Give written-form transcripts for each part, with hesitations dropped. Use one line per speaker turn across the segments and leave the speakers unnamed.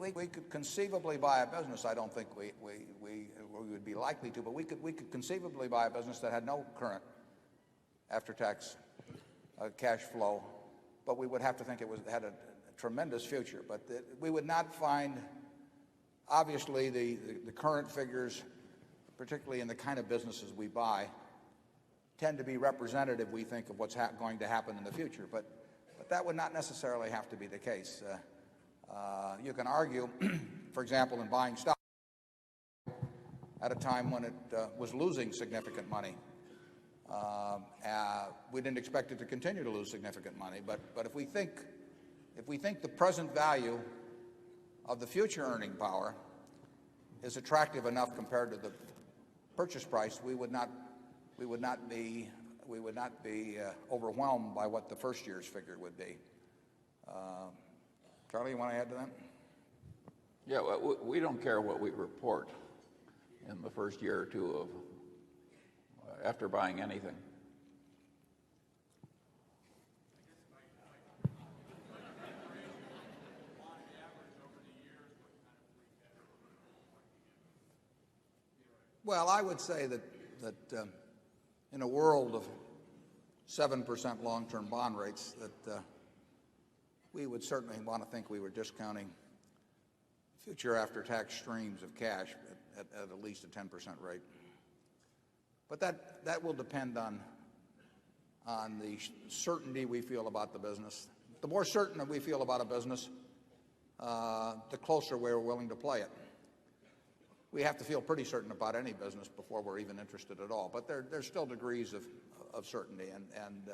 we could conceivably buy a business. I don't think we would be likely to, but we could conceivably buy a business that had no current after-tax cash flow, but we would have to think had a tremendous future. But we would not find, obviously, the current figures, particularly in the kind of businesses we buy, tend to be representative, we think, of what's going to happen in the future. But that would not necessarily have to be the case. You can argue, for example, in buying stock at a time when it was losing significant money. We didn't expect it to continue to lose significant money, but if we think the present value of the future earning power is attractive enough compared to the purchase price, we would not be overwhelmed by what the first year's figure would be. Charlie, you want to add to that?
Yeah, well, we don't care what we report in the first year or two of after buying anything.
Well, I would say that in a world of 7% long-term bond rates, that we would certainly want to think we were discounting future after-tax streams of cash at least a 10% rate. But that will depend on the certainty we feel about the business. The more certain that we feel about a business, the closer we're willing to play it. We have to feel pretty certain about any business before we're even interested at all. But there's still degrees of certainty. And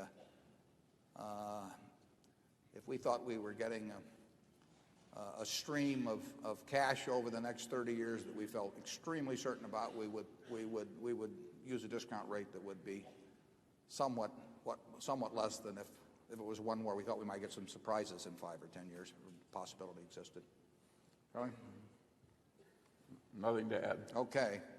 if we thought we were getting a stream of cash over the next 30 years that we felt extremely certain about, we would use a discount rate that would be somewhat less than if it was one where we thought we might get some surprises in 5 or 10 years. The possibility existed. Charlie?
Nothing to add.
Okay.